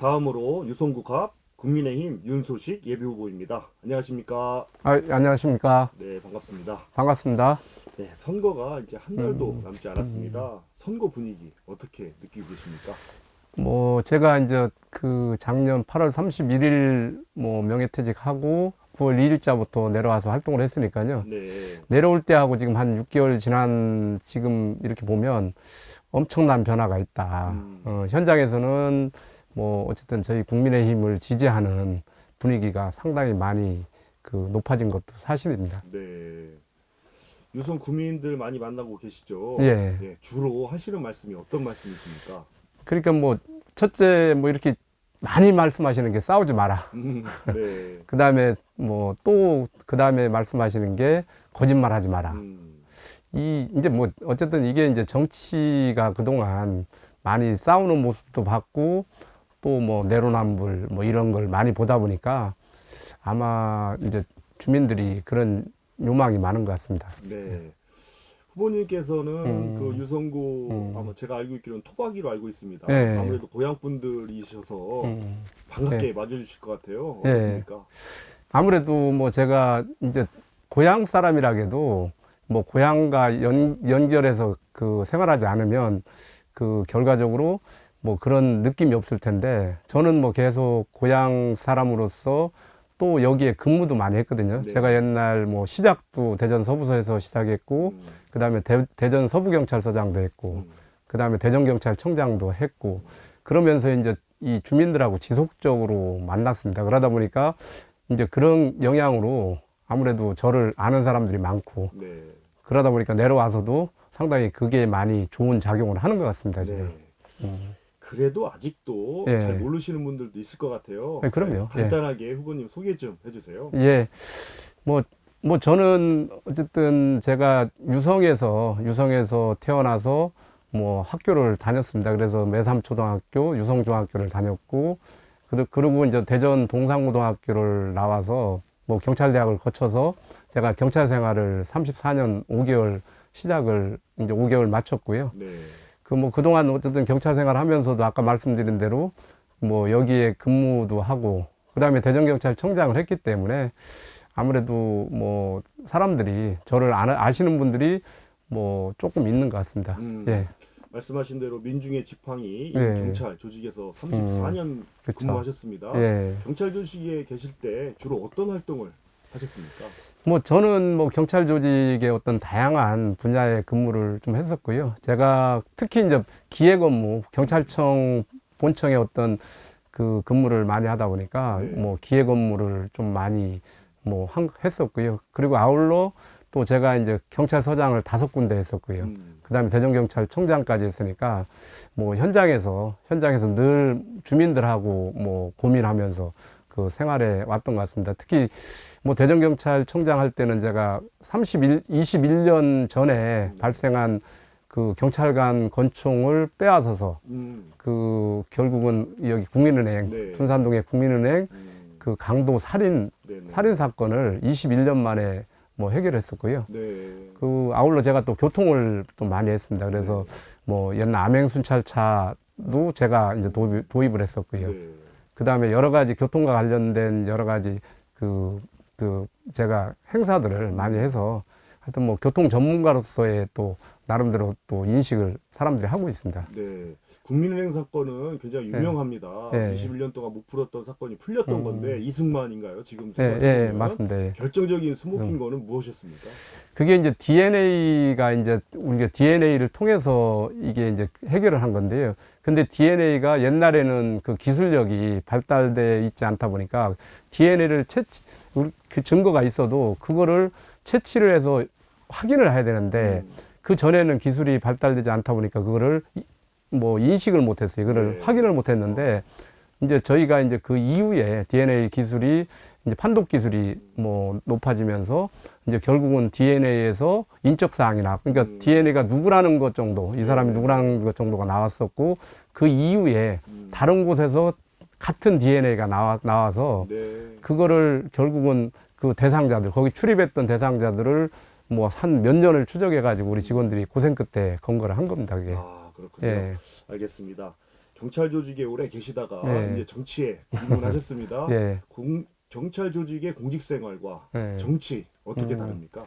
다음으로 유성국합 국민의힘 윤소식 예비후보입니다. 안녕하십니까? 안녕하십니까. 네, 반갑습니다. 반갑습니다. 네, 선거가 이제 한 달도 남지 않았습니다. 선거 분위기 어떻게 느끼고 계십니까? 제가 이제 그 작년 8월 31일 명예퇴직하고 9월 2일자부터 내려와서 활동을 했으니까요. 네, 내려올 때하고 지금 한 6개월 지난 지금 이렇게 보면 엄청난 변화가 있다. 현장에서는 어쨌든 저희 국민의힘을 지지하는 분위기가 상당히 많이 높아진 것도 사실입니다. 네. 유성 구민들 많이 만나고 계시죠? 예. 네, 주로 하시는 말씀이 어떤 말씀이십니까? 그러니까 첫째 이렇게 많이 말씀하시는 게 싸우지 마라. 네. 그 다음에 그 다음에 말씀하시는 게 거짓말 하지 마라. 이제 어쨌든 이게 이제 정치가 그동안 많이 싸우는 모습도 봤고 또 내로남불 이런 걸 많이 보다 보니까 아마 이제 주민들이 그런 요망이 많은 것 같습니다. 네. 후보님께서는 그 유성구 아마 제가 알고 있기로는 토박이로 알고 있습니다. 네. 아무래도 고향 분들이셔서 반갑게 네. 맞아주실 것 같아요. 네. 어떻습니까? 아무래도 제가 이제 고향 사람이라게도 고향과 연결해서 생활하지 않으면 결과적으로 그런 느낌이 없을 텐데 저는 계속 고향 사람으로서 또 여기에 근무도 많이 했거든요. 네. 제가 옛날 시작도 대전 서부서에서 시작했고 그 다음에 대전 서부경찰서장도 했고 그 다음에 대전경찰청장도 했고 그러면서 이제 이 주민들하고 지속적으로 만났습니다. 그러다 보니까 이제 그런 영향으로 아무래도 저를 아는 사람들이 많고 네. 그러다 보니까 내려와서도 상당히 그게 많이 좋은 작용을 하는 것 같습니다, 지금. 네. 그래도 아직도 예. 잘 모르시는 분들도 있을 것 같아요. 네, 그럼요. 간단하게 후보님 소개 좀 해주세요. 예. 저는 어쨌든 제가 유성에서 태어나서 학교를 다녔습니다. 그래서 매삼초등학교, 유성중학교를 다녔고, 그리고 이제 대전 동산고등학교를 나와서 경찰대학을 거쳐서 제가 경찰 생활을 34년 5개월 시작을 이제 5개월 마쳤고요. 네. 그동안 어쨌든 경찰 생활 하면서도 아까 말씀드린 대로 여기에 근무도 하고, 그 다음에 대전경찰청장을 했기 때문에 아무래도 사람들이 저를 아시는 분들이 조금 있는 것 같습니다. 예. 말씀하신 대로 민중의 지팡이 예. 경찰 조직에서 34년 그쵸. 근무하셨습니다. 예. 경찰 조직에 계실 때 주로 어떤 활동을 하셨습니까? 저는 경찰 조직의 어떤 다양한 분야의 근무를 좀 했었고요. 제가 특히 이제 기획 업무, 경찰청 본청의 어떤 근무를 많이 하다 보니까 네. 기획 업무를 좀 많이 했었고요. 그리고 아울러 또 제가 이제 경찰서장을 5군데 했었고요. 그다음에 대전경찰청장까지 했으니까 현장에서 늘 주민들하고 고민하면서 생활에 왔던 것 같습니다. 특히 대전경찰청장 할 때는 제가 21년 전에 발생한 경찰관 권총을 빼앗아서 결국은 여기 국민은행, 네. 둔산동의 국민은행 강도 살인 네네. 사건을 21년 만에 해결했었고요. 네. 아울러 제가 또 교통을 또 많이 했습니다. 그래서 옛날 암행순찰차도 제가 이제 도입을 했었고요. 네. 그 다음에 여러 가지 교통과 관련된 여러 가지 제가 행사들을 많이 해서 하여튼 교통 전문가로서의 또 나름대로 또 인식을 사람들이 하고 있습니다. 네. 국민은행 사건은 굉장히 유명합니다. 네. 21년 동안 못 풀었던 사건이 풀렸던 건데 이승만인가요? 지금 예, 생각해보면? 맞습니다. 예. 결정적인 스모킹 거는 무엇이었습니까? 그게 이제 DNA가 이제 우리가 DNA를 통해서 이게 이제 해결을 한 건데요. 근데 DNA가 옛날에는 기술력이 발달돼 있지 않다 보니까 DNA를 그 증거가 있어도 그거를 채취를 해서 확인을 해야 되는데 그 전에는 기술이 발달되지 않다 보니까 그거를 인식을 못했어요. 이거를 네. 확인을 못했는데 이제 저희가 이제 그 이후에 DNA 기술이 이제 판독 기술이 높아지면서 이제 결국은 DNA에서 인적 사항이나 그러니까 DNA가 누구라는 것 정도, 이 사람이 누구라는 것 정도가 나왔었고 그 이후에 다른 곳에서 같은 DNA가 나와서 네. 그거를 결국은 그 대상자들 거기 출입했던 대상자들을 한 몇 년을 추적해 가지고 우리 직원들이 고생 끝에 검거를 한 겁니다. 그게. 아, 그렇군요. 예. 알겠습니다. 경찰 조직에 오래 계시다가 예. 이제 정치에 입문하셨습니다. 예. 경찰 조직의 공직 생활과 예. 정치 어떻게 다릅니까?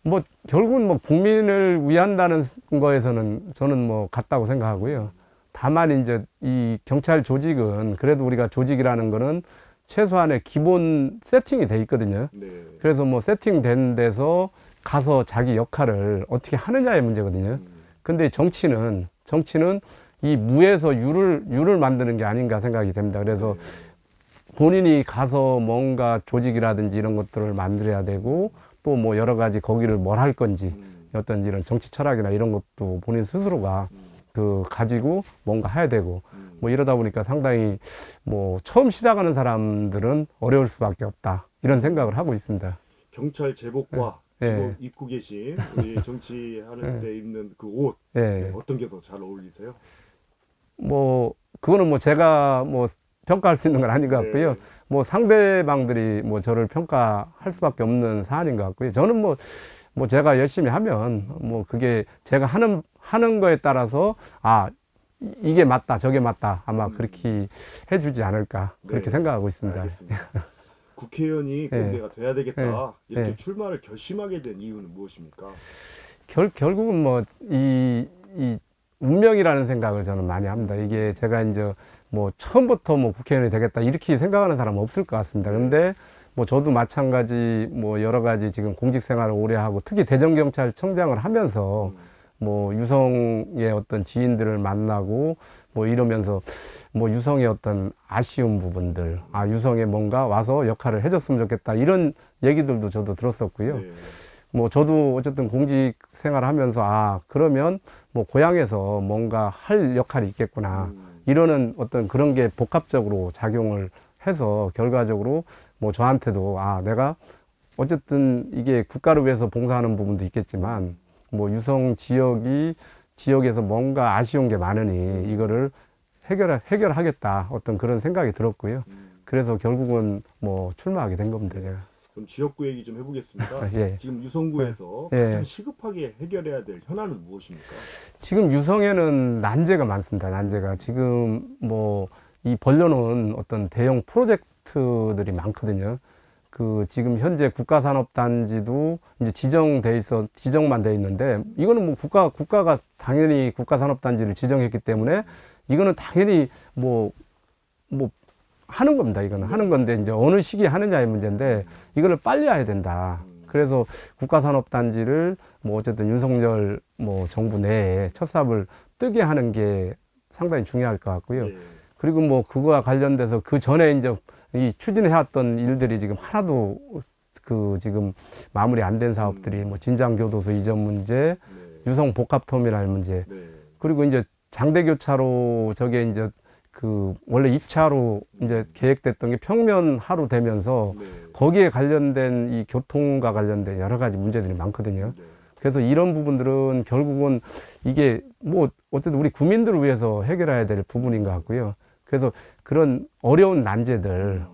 뭐 결국은 뭐 국민을 위한다는 거에서는 저는 뭐 같다고 생각하고요. 다만 이제 이 경찰 조직은 그래도 우리가 조직이라는 거는 최소한의 기본 세팅이 돼 있거든요. 네. 그래서 뭐 세팅된 데서 가서 자기 역할을 어떻게 하느냐의 문제거든요. 근데 정치는 이 무에서 유를 만드는 게 아닌가 생각이 됩니다. 그래서 본인이 가서 뭔가 조직이라든지 이런 것들을 만들어야 되고 또 뭐 여러 가지 거기를 뭘 할 건지 어떤 이런 정치 철학이나 이런 것도 본인 스스로가 그 가지고 뭔가 해야 되고 뭐 이러다 보니까 상당히 뭐 처음 시작하는 사람들은 어려울 수밖에 없다 이런 생각을 하고 있습니다. 경찰 제복과 예. 지금 입고 계신 우리 정치하는 때 입는 그 옷 예. 어떤 게 더 잘 어울리세요? 뭐 그거는 뭐 제가 뭐 평가할 수 있는 건 아닌 것 같고요. 네. 뭐 상대방들이 뭐 저를 평가할 수밖에 없는 사안인 것 같고요. 저는 뭐 제가 열심히 하면 뭐 그게 제가 하는 거에 따라서 이게 맞다 저게 맞다 아마 그렇게 해주지 않을까 그렇게 네. 생각하고 있습니다. 알겠습니다. 국회의원이 꼭 예. 내가 돼야 되겠다 이렇게 예. 출마를 결심하게 된 이유는 무엇입니까? 결국은 뭐 이 운명이라는 생각을 저는 많이 합니다. 이게 제가 이제 뭐 처음부터 뭐 국회의원이 되겠다 이렇게 생각하는 사람은 없을 것 같습니다. 근데 뭐 저도 마찬가지 뭐 여러 가지 지금 공직 생활을 오래 하고 특히 대전경찰청장을 하면서 뭐 유성의 어떤 지인들을 만나고 뭐 이러면서 뭐 유성의 어떤 아쉬운 부분들, 유성에 뭔가 와서 역할을 해줬으면 좋겠다 이런 얘기들도 저도 들었었고요. 네. 뭐 저도 어쨌든 공직 생활을 하면서 그러면 뭐 고향에서 뭔가 할 역할이 있겠구나 이러는 어떤 그런 게 복합적으로 작용을 해서 결과적으로 뭐 저한테도 내가 어쨌든 이게 국가를 위해서 봉사하는 부분도 있겠지만 뭐 유성 지역에서 뭔가 아쉬운 게 많으니 이거를 해결하겠다 어떤 그런 생각이 들었고요. 그래서 결국은 뭐 출마하게 된 겁니다, 제가. 그럼 지역구 얘기 좀 해보겠습니다. 예. 지금 유성구에서 예. 가장 시급하게 해결해야 될 현안은 무엇입니까? 지금 유성에는 난제가 많습니다. 난제가 지금 뭐 이 벌려놓은 어떤 대형 프로젝트들이 많거든요. 그 지금 현재 국가산업단지도 이제 지정만 돼 있는데 이거는 뭐 국가가 당연히 국가산업단지를 지정했기 때문에 이거는 당연히 뭐 하는 겁니다. 이거는 하는 건데 이제 어느 시기에 하느냐의 문제인데 이거를 빨리 해야 된다. 그래서 국가산업단지를 뭐 어쨌든 윤석열 뭐 정부 내에 첫 삽을 뜨게 하는 게 상당히 중요할 것 같고요. 예. 그리고 뭐 그거와 관련돼서 그 전에 이제 이 추진해왔던 일들이 지금 하나도 그 지금 마무리 안 된 사업들이 뭐 진장교도소 이전 문제, 유성 복합터미널 문제, 그리고 이제 장대교차로 저게 이제 그 원래 입차로 이제 계획됐던 게 평면하로 되면서 거기에 관련된 이 교통과 관련된 여러 가지 문제들이 많거든요. 그래서 이런 부분들은 결국은 이게 뭐 어쨌든 우리 국민들을 위해서 해결해야 될 부분인 것 같고요. 그래서 그런 어려운 난제들을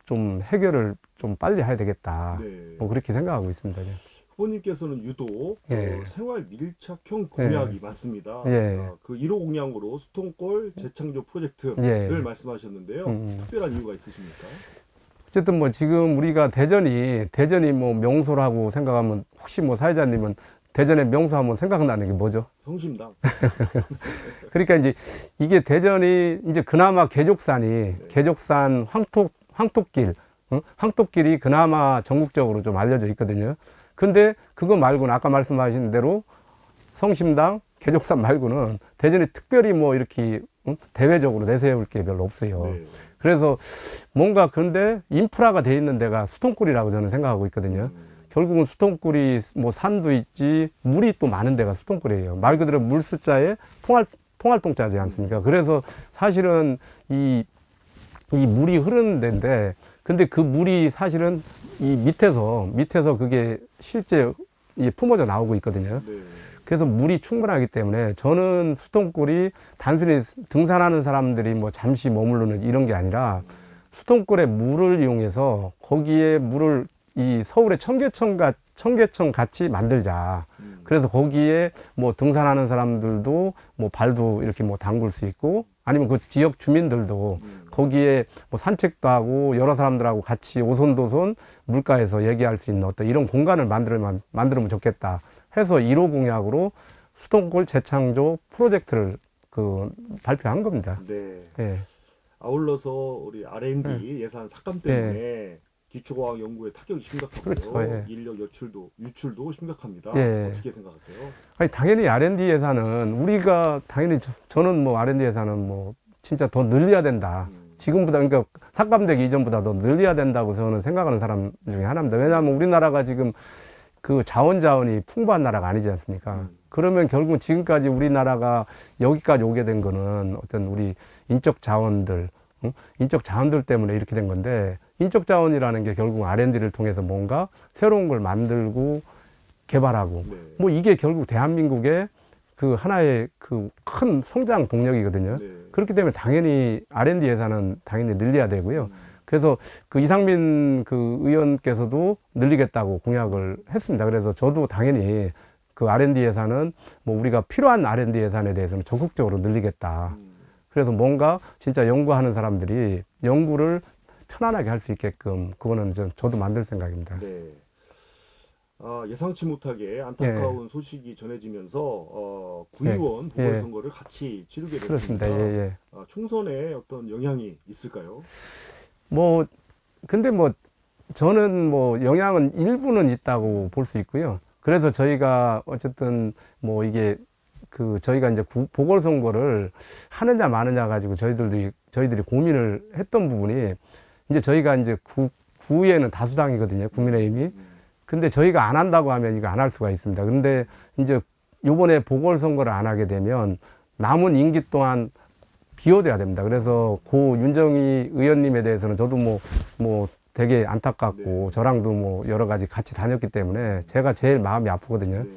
좀 해결을 좀 빨리 해야 되겠다. 뭐 그렇게 생각하고 있습니다. 후보님께서는 유독 예. 생활 밀착형 공약이 많습니다. 예. 그 1호 공약으로 수통골 재창조 프로젝트를 예. 말씀하셨는데요. 특별한 이유가 있으십니까? 어쨌든 뭐 지금 우리가 대전이 뭐 명소라고 생각하면 혹시 뭐 사회자님은 대전의 명소하면 생각나는 게 뭐죠? 성심당. 그러니까 이제 이게 대전이 이제 그나마 계족산 황토길, 황토길이 그나마 전국적으로 좀 알려져 있거든요. 근데 그거 말고는 아까 말씀하신 대로 성심당, 계족산 말고는 대전이 특별히 뭐 이렇게 대외적으로 내세울 게 별로 없어요. 그래서 뭔가 그런데 인프라가 돼 있는 데가 수통골이라고 저는 생각하고 있거든요. 결국은 수통골이 뭐 산도 있지 물이 또 많은 데가 수통골이에요. 말 그대로 물 숫자에 통할동자지 않습니까? 그래서 사실은 이 물이 흐르는 데인데 근데 그 물이 사실은 이 밑에서 그게 실제 품어져 나오고 있거든요. 그래서 물이 충분하기 때문에 저는 수통골이 단순히 등산하는 사람들이 뭐 잠시 머무르는 이런 게 아니라 수통골의 물을 이용해서 거기에 물을 이 서울의 청계천 같이 만들자. 그래서 거기에 뭐 등산하는 사람들도 뭐 발도 이렇게 뭐 담글 수 있고, 아니면 그 지역 주민들도 거기에 뭐 산책도 하고 여러 사람들하고 같이 오손도손 물가에서 얘기할 수 있는 어떤 이런 공간을 만들면 좋겠다 해서 1호 공약으로 수도권 재창조 프로젝트를 그 발표한 겁니다. 네. 예. 아울러서 우리 R&D 예산 삭감 때문에 기초과학 연구에 타격이 심각하고요. 그렇죠, 예. 인력 유출도 심각합니다. 예. 어떻게 생각하세요? 아니, 당연히 R&D 예산은 우리가 당연히 저는 뭐 R&D 예산은 뭐 진짜 더 늘려야 된다. 지금보다, 그러니까 삭감되기 이전보다 더 늘려야 된다고 저는 생각하는 사람 중에 하나입니다. 왜냐하면 우리나라가 지금 그 자원이 풍부한 나라가 아니지 않습니까? 그러면 결국 지금까지 우리나라가 여기까지 오게 된 거는 어떤 우리 인적 자원들 때문에 이렇게 된 건데, 인적 자원이라는 게 결국 R&D를 통해서 뭔가 새로운 걸 만들고 개발하고, 네. 뭐 이게 결국 대한민국의 그 하나의 그 큰 성장 동력이거든요. 네. 그렇기 때문에 당연히 R&D 예산은 당연히 늘려야 되고요. 그래서 그 이상민 그 의원께서도 늘리겠다고 공약을 했습니다. 그래서 저도 당연히 그 R&D 예산은 뭐 우리가 필요한 R&D 예산에 대해서는 적극적으로 늘리겠다. 그래서 뭔가 진짜 연구하는 사람들이 연구를 편안하게 할 수 있게끔 그거는 저도 만들 생각입니다. 네. 예상치 못하게 안타까운 소식이 전해지면서 구의원 보궐선거를 같이 치르게 됐습니다. 그렇습니다. 예, 예. 총선에 어떤 영향이 있을까요? 뭐 근데 뭐 저는 뭐 영향은 일부는 있다고 볼 수 있고요. 그래서 저희가 어쨌든 뭐 이게 그 저희가 이제 보궐선거를 하느냐 마느냐 가지고 저희들이 고민을 했던 부분이, 이제 저희가 이제 구에는 다수당이거든요, 국민의힘이. 근데 저희가 안 한다고 하면 이거 안 할 수가 있습니다. 근데 이제 요번에 보궐선거를 안 하게 되면 남은 임기 동안 비워둬야 됩니다. 그래서 고 윤정희 의원님에 대해서는 저도 뭐 되게 안타깝고, 네. 저랑도 뭐 여러 가지 같이 다녔기 때문에 제가 제일 마음이 아프거든요. 네.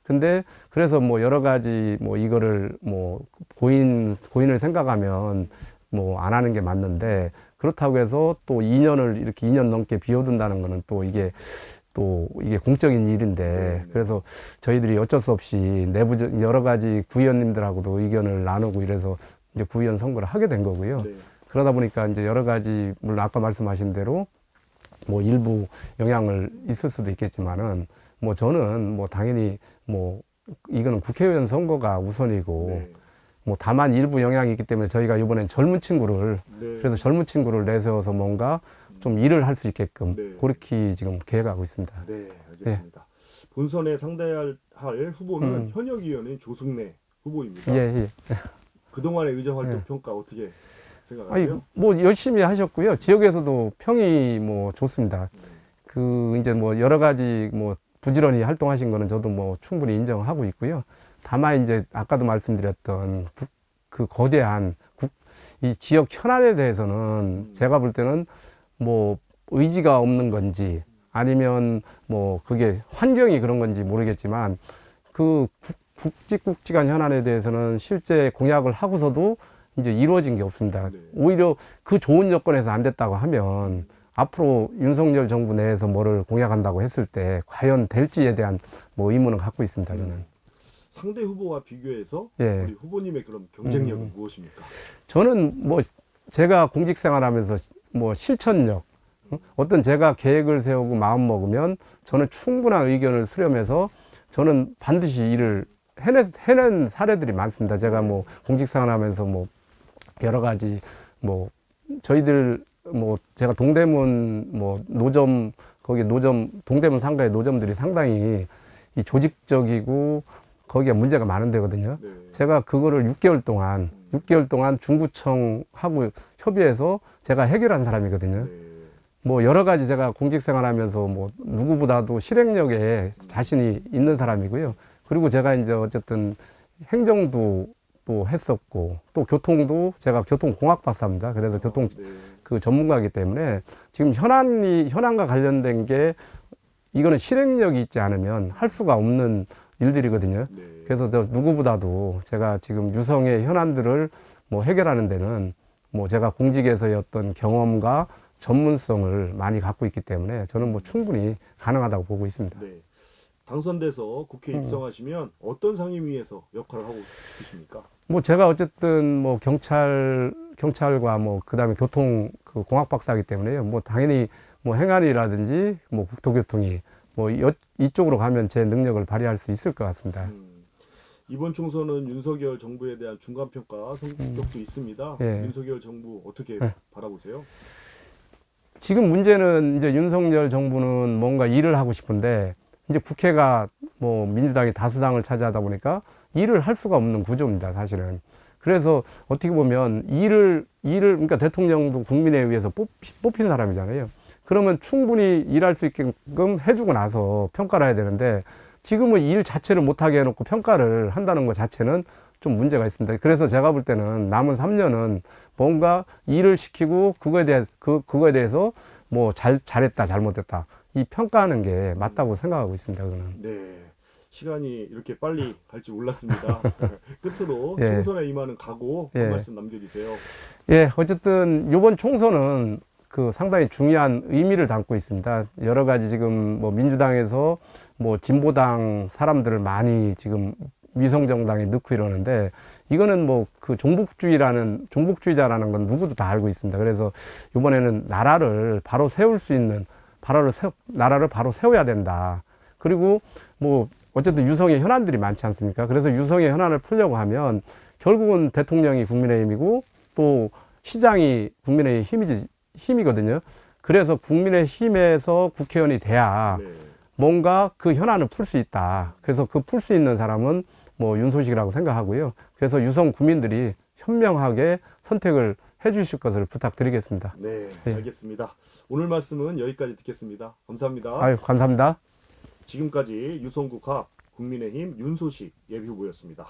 근데 그래서 뭐 여러 가지 뭐 이거를 뭐 고인을 생각하면 뭐 안 하는 게 맞는데, 그렇다고 해서 또 2년을 이렇게 2년 넘게 비워둔다는 거는 또 이게 공적인 일인데, 그래서 저희들이 어쩔 수 없이 내부적 여러 가지 구의원님들하고도 의견을 나누고 이래서 이제 구의원 선거를 하게 된 거고요. 네. 그러다 보니까 이제 여러 가지, 물론 아까 말씀하신 대로 뭐 일부 영향을 있을 수도 있겠지만은, 뭐 저는 뭐 당연히 뭐 이거는 국회의원 선거가 우선이고, 네. 뭐 다만 일부 영향이 있기 때문에 저희가 이번엔 젊은 친구를, 네. 그래서 젊은 친구를 내세워서 뭔가 좀 일을 할 수 있게끔 네. 그렇게 지금 계획하고 있습니다. 네, 알겠습니다. 본선에 상대할 후보는 현역 의원인 조승래 후보입니다. 예, 예. 그동안의 의정 활동 평가 어떻게 생각하세요? 아니, 뭐 열심히 하셨고요. 지역에서도 평이 뭐 좋습니다. 그 이제 뭐 여러 가지 뭐 부지런히 활동하신 거는 저도 뭐 충분히 인정하고 있고요. 다만 이제 아까도 말씀드렸던 그 거대한 이 지역 현안에 대해서는 제가 볼 때는 뭐 의지가 없는 건지 아니면 뭐 그게 환경이 그런 건지 모르겠지만, 그 굵직굵직한 현안에 대해서는 실제 공약을 하고서도 이제 이루어진 게 없습니다. 네. 오히려 그 좋은 여건에서 안 됐다고 하면 앞으로 윤석열 정부 내에서 뭐를 공약한다고 했을 때 과연 될지에 대한 뭐 의문을 갖고 있습니다, 저는. 상대 후보와 비교해서 예. 우리 후보님의 그럼 경쟁력은 무엇입니까? 저는 뭐 제가 공직 생활하면서 뭐 실천력, 어떤 제가 계획을 세우고 마음 먹으면 저는 충분한 의견을 수렴해서 저는 반드시 일을 해낸 사례들이 많습니다. 제가 뭐 공직 생활하면서 뭐 여러 가지 뭐 저희들 뭐 제가 동대문 뭐 노점, 거기 노점, 동대문 상가의 노점들이 상당히 이 조직적이고 거기에 문제가 많은 데거든요. 네. 제가 그거를 6개월 동안 중구청하고 협의해서 제가 해결한 사람이거든요. 네. 뭐 여러 가지 제가 공직 생활하면서 뭐 누구보다도 실행력에 자신이 있는 사람이고요. 그리고 제가 이제 어쨌든 행정도 또 했었고, 또 교통도 제가 교통공학 박사입니다. 그래서 교통 네. 그 전문가이기 때문에 지금 현안과 관련된 게 이거는 실행력이 있지 않으면 할 수가 없는 일들이거든요. 네. 그래서 저 누구보다도 제가 지금 유성의 현안들을 뭐 해결하는 데는 뭐 제가 공직에서의 어떤 경험과 전문성을 많이 갖고 있기 때문에 저는 뭐 충분히 가능하다고 보고 있습니다. 네. 당선돼서 국회에 입성하시면 어떤 상임위에서 역할을 하고 계십니까? 뭐 제가 어쨌든 뭐 경찰과 뭐 그다음에 교통 그 공학 박사이기 때문에요. 뭐 당연히 뭐 행안이라든지 뭐 국토교통이 뭐 이쪽으로 가면 제 능력을 발휘할 수 있을 것 같습니다. 이번 총선은 윤석열 정부에 대한 중간평가 성격도 있습니다. 예. 윤석열 정부 어떻게 예. 바라보세요? 지금 문제는 이제 윤석열 정부는 뭔가 일을 하고 싶은데 이제 국회가 뭐 민주당이 다수당을 차지하다 보니까 일을 할 수가 없는 구조입니다, 사실은. 그래서 어떻게 보면 그러니까 대통령도 국민에 의해서 뽑힌 사람이잖아요. 그러면 충분히 일할 수 있게끔 해주고 나서 평가를 해야 되는데 지금은 일 자체를 못하게 해놓고 평가를 한다는 것 자체는 좀 문제가 있습니다. 그래서 제가 볼 때는 남은 3년은 뭔가 일을 시키고 그거에 대해서 뭐 잘했다, 잘못했다. 이 평가하는 게 맞다고 생각하고 있습니다, 그거는. 네. 시간이 이렇게 빨리 갈 줄 몰랐습니다. 끝으로 예. 총선에 임하는 각오 한 예. 말씀 남겨주세요. 예, 어쨌든 이번 총선은 그 상당히 중요한 의미를 담고 있습니다. 여러 가지 지금 뭐 민주당에서 뭐 진보당 사람들을 많이 지금 위성정당에 넣고 이러는데 이거는 뭐 그 종북주의자라는 건 누구도 다 알고 있습니다. 그래서 이번에는 나라를 바로 세울 수 있는 나라를 바로 세워야 된다. 그리고 뭐 어쨌든 유성의 현안들이 많지 않습니까? 그래서 유성의 현안을 풀려고 하면 결국은 대통령이 국민의힘이고 또 시장이 국민의힘 힘이거든요. 그래서 국민의힘에서 국회의원이 돼야 네. 뭔가 그 현안을 풀 수 있다. 그래서 그 풀 수 있는 사람은 뭐 윤소식이라고 생각하고요. 그래서 유성 국민들이 현명하게 선택을 해 주실 것을 부탁드리겠습니다. 네, 예. 알겠습니다. 오늘 말씀은 여기까지 듣겠습니다. 감사합니다. 아유, 감사합니다. 지금까지 유성국합 국민의힘 윤소식 예비후보였습니다.